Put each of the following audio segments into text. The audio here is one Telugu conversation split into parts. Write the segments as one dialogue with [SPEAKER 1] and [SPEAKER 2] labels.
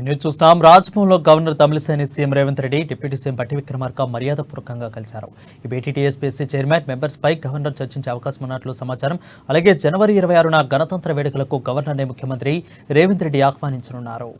[SPEAKER 1] న్యూస్ చూస్తున్నాం. రాజ్భవన్లో గవర్నర్ తమిళిసైని CM Revanth Reddy deputy CM Bhatti Vikramarka మర్యాదపూర్వకంగా కలిశారు. ఈ భేటీ టీఎస్పీఎస్సీ చైర్మన్ మెంబర్స్ పై గవర్నర్ చర్చించే అవకాశం ఉన్నట్లు సమాచారం. అలాగే జనవరి 26న గణతంత్ర వేడుకలకు గవర్నర్ని ముఖ్యమంత్రి రేవంత్ రెడ్డి ఆహ్వానించనున్నారు.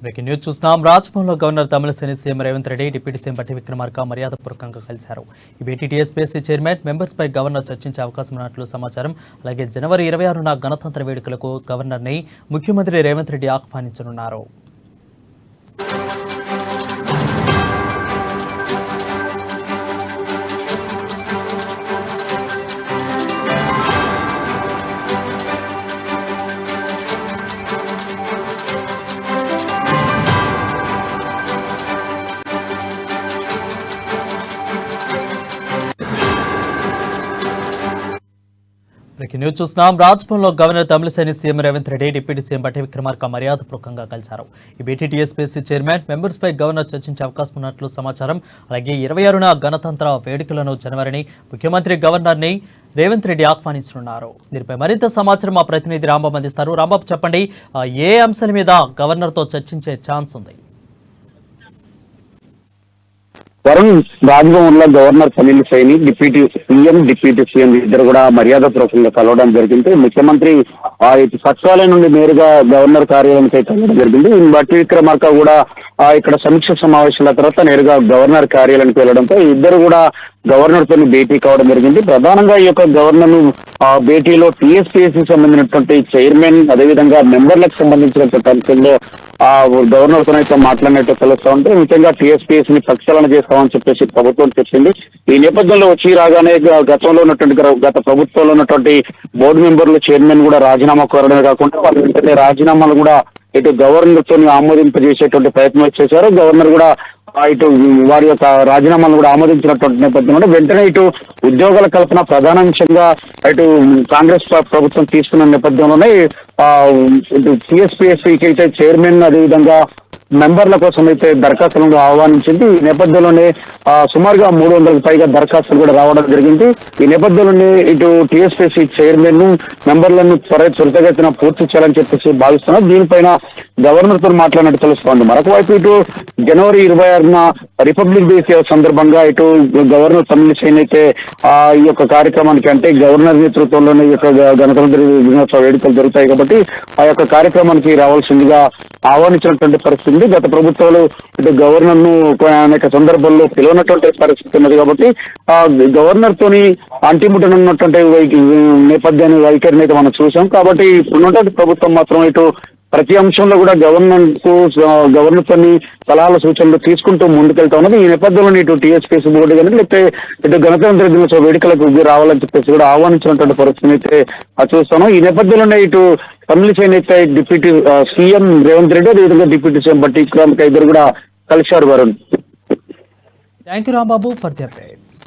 [SPEAKER 1] బ్రేకింగ్ న్యూస్ చూస్తున్నాం. రాజ్భవన్లో గవర్నర్ తమిళిసైని CM Revanth Reddy deputy CM Bhatti Vikramarka మర్యాదపూర్వకంగా కలిశారు. ఈ భేటీ టీఎస్పీఎస్సీ చైర్మన్ మెంబర్స్ పై గవర్నర్ చర్చించే అవకాశం ఉన్నట్లు సమాచారం. అలాగే జనవరి 26న గణతంత్ర వేడుకలకు గవర్నర్ని ముఖ్యమంత్రి రేవంత్ రెడ్డి ఆహ్వానించనున్నారు. న్యూస్ చూస్తున్నాం. రాజ్భవన్లో గవర్నర్ తమిళిసైని CM Revanth Reddy deputy CM Bhatti Vikramarka మర్యాదపూర్వకంగా కలిశారు. ఈ భేటీ టీఎస్పీఎస్సీ చైర్మన్ మెంబర్స్ పై గవర్నర్ చర్చించే అవకాశం ఉన్నట్లు సమాచారం. అలాగే 26న గణతంత్ర వేడుకలను జనవరిని ముఖ్యమంత్రి గవర్నర్ని రేవంత్ రెడ్డి ఆహ్వానించనున్నారు. దీనిపై మరింత సమాచారం మా ప్రతినిధి రాంబాబు అందిస్తారు. రాంబాబు, చెప్పండి, ఏ అంశాల మీద గవర్నర్తో చర్చించే ఛాన్స్ ఉంది?
[SPEAKER 2] వరుణ్, రాజ్భవన్ లో గవర్నర్ తమిళిసైని డిప్యూటీ సీఎం ఇద్దరు కూడా మర్యాదపూర్వకంగా కలవడం జరిగింది. ముఖ్యమంత్రి సచివాలయం నుండి నేరుగా గవర్నర్ కార్యాలయానికి కలవడం జరిగింది. భట్టి విక్రమార్క కూడా ఇక్కడ సమీక్ష సమావేశాల తర్వాత నేరుగా గవర్నర్ కార్యాలయానికి వెళ్లడంతో ఇద్దరు కూడా గవర్నర్ తో భేటీ కావడం జరిగింది. ప్రధానంగా ఈ యొక్క గవర్నర్ భేటీలో టీఎస్పీఎస్సీ సంబంధించినటువంటి చైర్మన్, అదేవిధంగా మెంబర్లకు సంబంధించినటువంటి అంశంలో గవర్నర్ తో అయితే మాట్లాడినట్టు తెలుస్తా ఉంటే ముఖ్యంగా టీఎస్పీఎస్సీ ని ప్రక్షాళన చేస్తామని చెప్పేసి ప్రభుత్వం చెప్పింది. ఈ నేపథ్యంలో వచ్చి రాగానే గత ప్రభుత్వంలో ఉన్నటువంటి బోర్డు మెంబర్లు, చైర్మన్ కూడా రాజీనామా కోరడమే కాకుండా వాళ్ళు వెంటనే రాజీనామాలు కూడా ఇటు గవర్నర్ తో ఆమోదింపజేసేటువంటి ప్రయత్నం చేశారు. గవర్నర్ కూడా ఇటు వారి యొక్క రాజీనామాలను కూడా ఆమోదించినటువంటి నేపథ్యంలో వెంటనే ఇటు ఉద్యోగాల కల్పన ప్రధానాంశంగా ఇటు కాంగ్రెస్ ప్రభుత్వం తీసుకున్న నేపథ్యంలోనే ఇటు టీఎస్పీఎస్సీకి అయితే చైర్మన్, అదేవిధంగా మెంబర్ల కోసం అయితే దరఖాస్తులను ఆహ్వానించింది. ఈ నేపథ్యంలోనే సుమారుగా 300కు పైగా దరఖాస్తులు కూడా రావడం జరిగింది. ఈ నేపథ్యంలోనే ఇటు టీఎస్పీఎస్సీ చైర్మన్, మెంబర్లను త్వరితగతిన పూర్తి చేయాలని చెప్పేసి భావిస్తున్నారు. దీనిపైన గవర్నర్ తో మాట్లాడినట్టు తెలుస్తోంది. మరొక వైపు ఇటు జనవరి 26న రిపబ్లిక్ డే సందర్భంగా ఇటు గవర్నర్ తమిళిసైని అయితే ఈ యొక్క కార్యక్రమానికి, అంటే గవర్నర్ నేతృత్వంలోనే ఈ యొక్క గణతంత్ర దినోత్సవ వేడుకలు జరుగుతాయి కాబట్టి ఆ యొక్క కార్యక్రమానికి రావాల్సిందిగా ఆహ్వానించినటువంటి పరిస్థితి. గత ప్రభుత్వాలు ఇటు గవర్నర్ ను అనేక సందర్భాల్లో పిలువనటువంటి పరిస్థితి ఉన్నది కాబట్టి గవర్నర్ తోని అంటిముట్టనున్నటువంటి నేపథ్యాన్ని, వైఖరిని అయితే మనం చూసాం. కాబట్టి ఇప్పుడున్నటువంటి ప్రభుత్వం మాత్రం ఇటు ప్రతి అంశంలో కూడా గవర్నర్ తోని సలహాల సూచనలు తీసుకుంటూ ముందుకెళ్తా ఉన్నది. ఈ నేపథ్యంలో ఇటు టీఎస్పీఎస్సీ బోర్డు కానీ లేకపోతే ఇటు గణతంత్ర దినోత్సవ వేడుకలకు రావాలని చెప్పేసి కూడా ఆహ్వానించినటువంటి పరిస్థితిని అయితే చూస్తాను. ఈ నేపథ్యంలోనే ఇటు తమిళిసైని అయితే డిప్యూటీ సీఎం రేవంత్ రెడ్డి, అదేవిధంగా డిప్యూటీ సీఎం భట్టి విక్రమార్క ఇద్దరు కూడా కలిశారు. Varun,
[SPEAKER 1] thank you Rambabu for the updates.